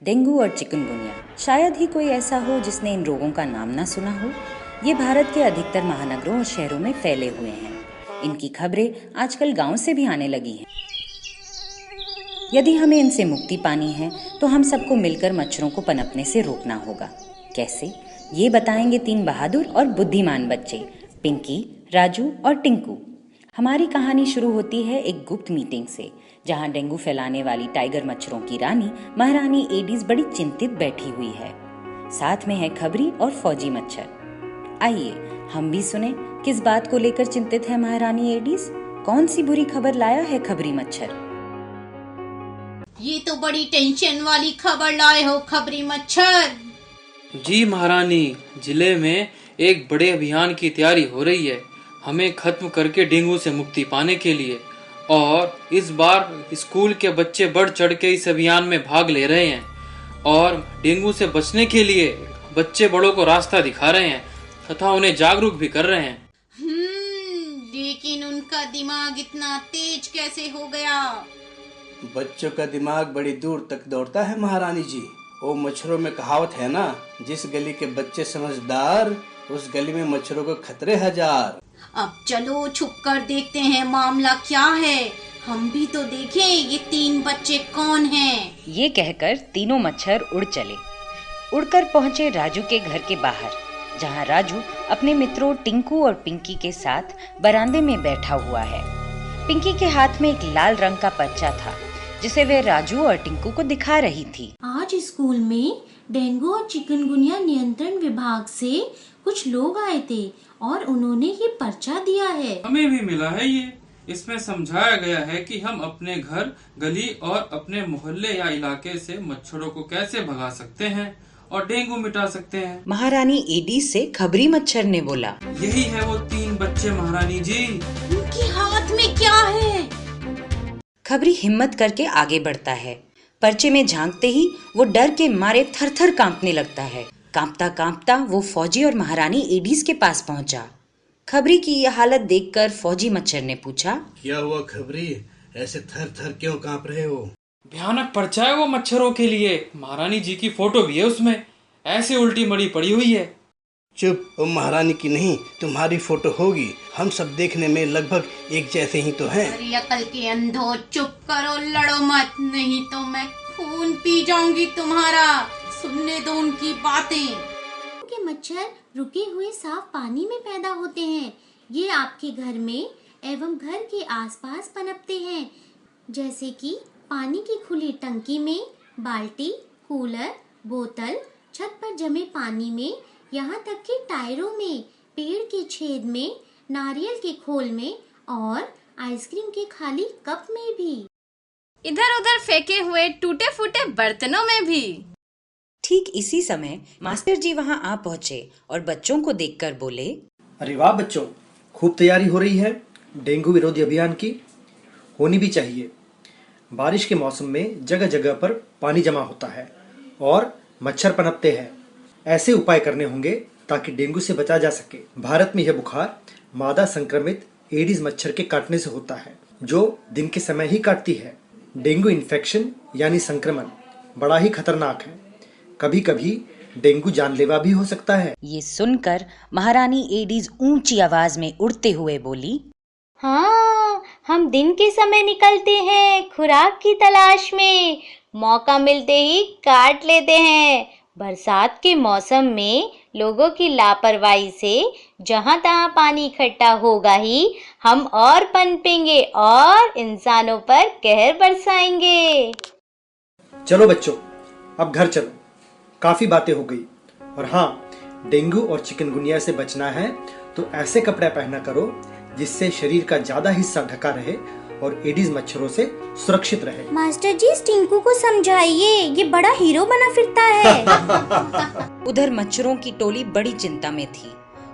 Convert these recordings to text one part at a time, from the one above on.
Dengue और chikungunya, शायद ही कोई ऐसा हो जिसने इन रोगों का नाम ना सुना हो। ये भारत के अधिकतर महानगरों और शहरों में फैले हुए हैं। इनकी खबरें आजकल गांव से भी आने लगी हैं। यदि हमें इनसे मुक्ति पानी है तो हम सबको मिलकर मच्छरों को पनपने से रोकना होगा। कैसे, ये बताएंगे 3 बहादुर और बुद्धिमान बच्चे, पिंकी, राजू और टिंकू। हमारी कहानी शुरू होती है एक गुप्त मीटिंग से, जहां डेंगू फैलाने वाली टाइगर मच्छरों की रानी महारानी एडीज बड़ी चिंतित बैठी हुई है। साथ में है खबरी और फौजी मच्छर। आइए हम भी सुने किस बात को लेकर चिंतित है महारानी एडीज। कौन सी बुरी खबर लाया है खबरी मच्छर? ये तो बड़ी टेंशन वाली खबर लाए हो खबरी मच्छर। जी महारानी, जिले में एक बड़े अभियान की तैयारी हो रही है, हमें खत्म करके डेंगू से मुक्ति पाने के लिए। और इस बार स्कूल के बच्चे बढ़ चढ़ के इस अभियान में भाग ले रहे हैं और डेंगू से बचने के लिए बच्चे बड़ों को रास्ता दिखा रहे हैं तथा उन्हें जागरूक भी कर रहे हैं। लेकिन उनका दिमाग इतना तेज कैसे हो गया? बच्चों का दिमाग बड़ी दूर तक दौड़ता है महारानी जी। वो मच्छरों में कहावत है ना, जिस गली के बच्चे समझदार उस गली में मच्छरों को खतरे हजार। अब चलो छुप कर देखते हैं मामला क्या है। हम भी तो देखें ये 3 बच्चे कौन हैं। ये कहकर तीनों मच्छर उड़ चले। उड़कर पहुंचे राजू के घर के बाहर, जहां राजू अपने मित्रों टिंकू और पिंकी के साथ बरामदे में बैठा हुआ है। पिंकी के हाथ में एक लाल रंग का पर्चा था, जिसे वे राजू और टिंकू को दिखा रही थी। आज स्कूल में डेंगू और चिकनगुनिया नियंत्रण विभाग से कुछ लोग आए थे और उन्होंने ये पर्चा दिया है। हमें भी मिला है ये। इसमें समझाया गया है कि हम अपने घर, गली और अपने मोहल्ले या इलाके से मच्छरों को कैसे भगा सकते हैं और डेंगू मिटा सकते हैं। महारानी एडीज से खबरी मच्छर ने बोला। यही है वो 3 बच्चे महारानी जी। उनके हाथ में क्या है? खबरी हिम्मत करके आगे बढ़ता है। पर्चे में झांकते ही वो डर के मारे थर-थर कांपने लगता है। कांपता कांपता वो फौजी और महारानी एडीज के पास पहुंचा। खबरी की यह हालत देखकर फौजी मच्छर ने पूछा, क्या हुआ खबरी, ऐसे थर-थर क्यों कांप रहे हो? भयानक पर्चा है वो मच्छरों के लिए। महारानी जी की फोटो भी है उसमें, ऐसे उल्टी मड़ी पड़ी हुई है। चुप, वो महारानी की नहीं तुम्हारी फोटो होगी। हम सब देखने में लगभग एक जैसे ही तो हैं। अरे अकल के अंधो, चुप करो, लड़ो मत, नहीं तो मैं खून पी जाऊंगी तुम्हारा। सुनने दो उनकी बातें। के मच्छर रुके हुए साफ पानी में पैदा होते हैं। ये आपके घर में एवं घर के आसपास पनपते हैं, जैसे कि पानी की खुली टंकी में, बाल्टी, कूलर, बोतल, छत पर जमे पानी में, यहाँ तक कि टायरों में, पेड़ के छेद में, नारियल के खोल में और आइसक्रीम के खाली कप में भी। इधर उधर फेंके हुए टूटे फूटे बर्तनों में भी। ठीक इसी समय मास्टर जी वहां आ पहुंचे और बच्चों को देखकर बोले, अरे वाह बच्चों, खूब तैयारी हो रही है डेंगू विरोधी अभियान की। होनी भी चाहिए। बारिश के मौसम में जगह जगह पर पानी जमा होता है और मच्छर पनपते हैं। ऐसे उपाय करने होंगे ताकि डेंगू से बचा जा सके। भारत में यह बुखार मादा संक्रमित एडीज मच्छर के काटने से होता है, जो दिन के समय ही काटती है। डेंगू इन्फेक्शन यानी संक्रमण बड़ा ही खतरनाक है। कभी कभी डेंगू जानलेवा भी हो सकता है। ये सुनकर महारानी एडीज ऊंची आवाज में उड़ते हुए बोली, हाँ, हम दिन के समय निकलते हैं खुराक की तलाश में, मौका मिलते ही काट लेते हैं। बरसात के मौसम में लोगों की लापरवाही से जहाँ तहाँ पानी इकट्ठा होगा ही, हम और पनपेंगे और इंसानों पर कहर बरसाएंगे। चलो बच्चों, अब घर चलो। काफी बातें हो गई। और हाँ, डेंगू और चिकनगुनिया से बचना है तो ऐसे कपड़े पहना करो जिससे शरीर का ज्यादा हिस्सा ढका रहे और एडीज मच्छरों से सुरक्षित रहे। मास्टर जी, टिंकू को समझाइए, ये बड़ा हीरो बना फिरता है। उधर मच्छरों की टोली बड़ी चिंता में थी।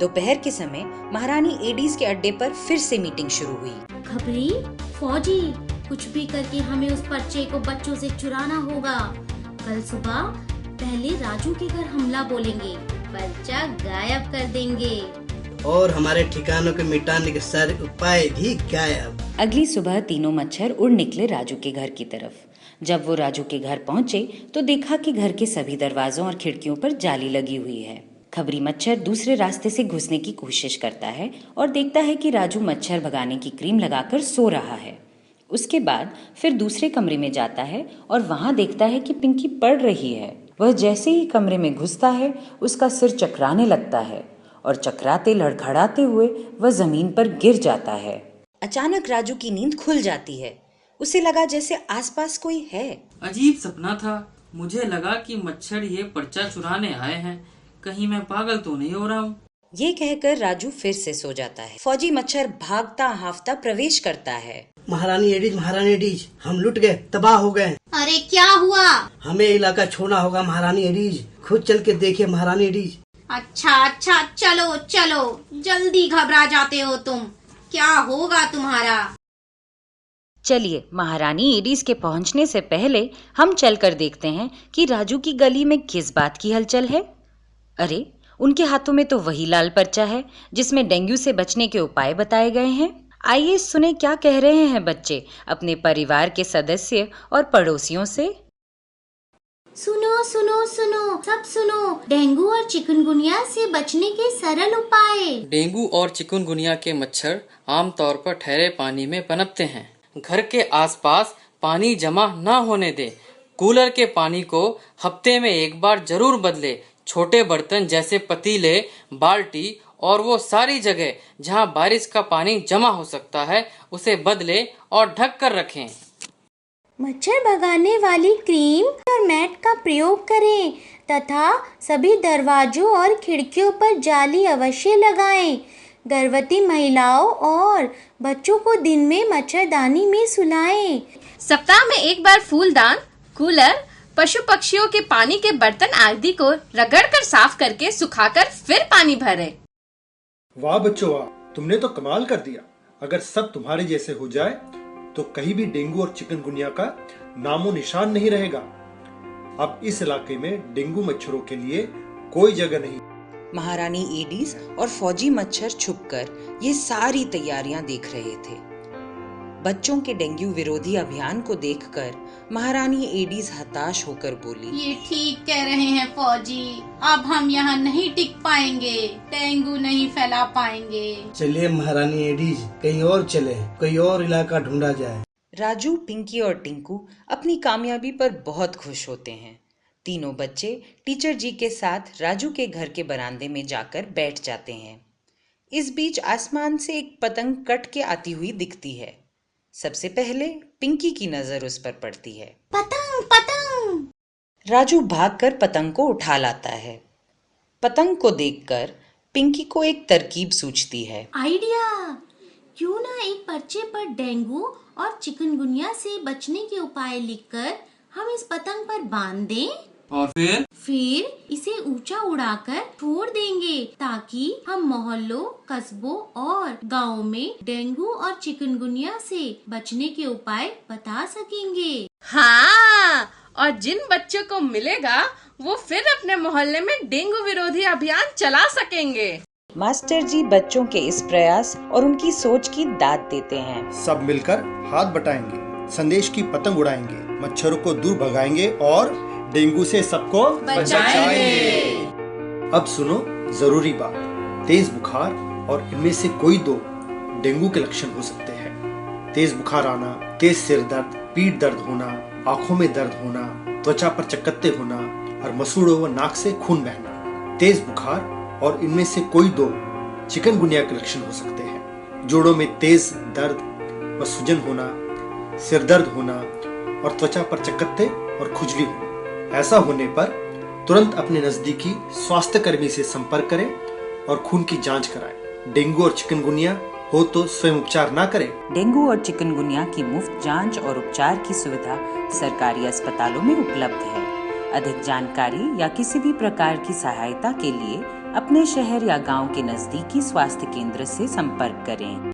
दोपहर के समय महारानी एडीज के अड्डे पर फिर से मीटिंग शुरू हुई। खबरी, फौजी, कुछ भी करके हमें उस पर्चे को बच्चों से चुराना होगा। कल सुबह पहले राजू के घर हमला बोलेंगे, पर्चा गायब कर देंगे और हमारे ठिकानों को मिटाने के सारे उपाय भी गायब। अगली सुबह तीनों मच्छर उड़ निकले राजू के घर की तरफ। जब वो राजू के घर पहुंचे तो देखा कि घर के सभी दरवाजों और खिड़कियों पर जाली लगी हुई है। खबरी मच्छर दूसरे रास्ते से घुसने की कोशिश करता है और देखता है कि राजू मच्छर भगाने की क्रीम लगाकर सो रहा है। उसके बाद फिर दूसरे कमरे में जाता है और वहां देखता है कि पिंकी पड़ रही है। वह जैसे ही कमरे में घुसता है उसका सिर चकराने लगता है और चकराते लड़खड़ाते हुए वह जमीन पर गिर जाता है। अचानक राजू की नींद खुल जाती है। उसे लगा जैसे आसपास कोई है। अजीब सपना था। मुझे लगा कि मच्छर ये पर्चा चुराने आए हैं। कहीं मैं पागल तो नहीं हो रहा हूँ। ये कहकर राजू फिर से सो जाता है। फौजी मच्छर भागता हाफता प्रवेश करता है। महारानी एडीज, हम लुट गए, तबाह हो गए। अरे क्या हुआ? हमें इलाका छोड़ना होगा महारानी एडीज। खुद चल के देखिए महारानी एडीज। अच्छा चलो चलो, जल्दी घबरा जाते हो तुम। क्या होगा तुम्हारा? चलिए, महारानी एडीज के पहुंचने से पहले हम चलकर देखते हैं कि राजू की गली में किस बात की हलचल है। अरे, उनके हाथों में तो वही लाल पर्चा है जिसमें डेंगू से बचने के उपाय बताए गए हैं। आइए सुने क्या कह रहे हैं बच्चे अपने परिवार के सदस्य और पड़ोसियों से। सुनो सुनो सुनो, सब सुनो, डेंगू और चिकनगुनिया से बचने के सरल उपाय। डेंगू और चिकनगुनिया के मच्छर आमतौर पर ठहरे पानी में पनपते हैं। घर के आसपास पानी जमा न होने दें। कूलर के पानी को हफ्ते में एक बार जरूर बदले। छोटे बर्तन जैसे पतीले, बाल्टी और वो सारी जगह जहां बारिश का पानी जमा हो सकता है उसे बदले और ढक कर रखें। मच्छर भगाने वाली क्रीम और मैट का प्रयोग करें तथा सभी दरवाजों और खिड़कियों पर जाली अवश्य लगाएं। गर्भवती महिलाओं और बच्चों को दिन में मच्छरदानी में सुलाएं। सप्ताह में एक बार फूलदान, कूलर, पशु पक्षियों के पानी के बर्तन आदि को रगड़कर साफ करके सुखाकर फिर पानी भरें। वाह बच्चों वाह, तुमने तो कमाल कर दिया। अगर सब तुम्हारे जैसे हो जाए तो कहीं भी डेंगू और चिकनगुनिया का नामो निशान नहीं रहेगा। अब इस इलाके में डेंगू मच्छरों के लिए कोई जगह नहीं। महारानी एडीज और फौजी मच्छर छुपकर ये सारी तैयारियां देख रहे थे। बच्चों के डेंगू विरोधी अभियान को देखकर महारानी एडीज हताश होकर बोली, ये ठीक कह रहे हैं फौजी, अब हम यहाँ नहीं टिक पाएंगे, डेंगू नहीं फैला पाएंगे। चलिए महारानी एडीज, कहीं और चले, कोई और इलाका ढूंढा जाए। राजू, पिंकी और टिंकू अपनी कामयाबी पर बहुत खुश होते हैं। तीनों बच्चे टीचर जी के साथ राजू के घर के बरामदे में जाकर बैठ जाते हैं। इस बीच आसमान से एक पतंग कट के आती हुई दिखती है। सबसे पहले पिंकी की नजर उस पर पड़ती है। पतंग पतंग! राजू भागकर पतंग को उठा लाता है। पतंग को देखकर पिंकी को एक तरकीब सूझती है। आइडिया! क्यों ना एक पर्चे पर डेंगू और चिकनगुनिया से बचने के उपाय लिखकर हम इस पतंग पर बांध दें और फिर इसे ऊंचा उड़ाकर छोड़ देंगे ताकि हम मोहल्लों, कस्बों और गाँव में डेंगू और चिकनगुनिया से बचने के उपाय बता सकेंगे। हाँ, और जिन बच्चों को मिलेगा वो फिर अपने मोहल्ले में डेंगू विरोधी अभियान चला सकेंगे। मास्टर जी बच्चों के इस प्रयास और उनकी सोच की दाद देते हैं। सब मिलकर हाथ बटाएंगे, संदेश की पतंग उड़ाएंगे, मच्छरों को दूर भगाएंगे और डेंगू से सबको बचाएंगे। अब सुनो जरूरी बात, तेज बुखार और इनमें से कोई दो डेंगू के लक्षण हो सकते हैं। तेज बुखार आना, तेज सिर दर्द, पीठ दर्द होना, आंखों में दर्द होना, त्वचा पर चकत्ते होना और मसूड़ों व नाक से खून बहना। तेज बुखार और इनमें से कोई दो चिकनगुनिया के लक्षण हो सकते हैं। जोड़ों में तेज दर्द व सूजन होना, सिर दर्द होना और त्वचा पर चकत्ते और खुजली होना। ऐसा होने पर तुरंत अपने नजदीकी स्वास्थ्य कर्मी से संपर्क करें और खून की जांच कराएं। डेंगू और चिकनगुनिया हो तो स्वयं उपचार ना करें। डेंगू और चिकनगुनिया की मुफ्त जांच और उपचार की सुविधा सरकारी अस्पतालों में उपलब्ध है। अधिक जानकारी या किसी भी प्रकार की सहायता के लिए अपने शहर या गांव के नजदीकी स्वास्थ्य केंद्र से संपर्क करें।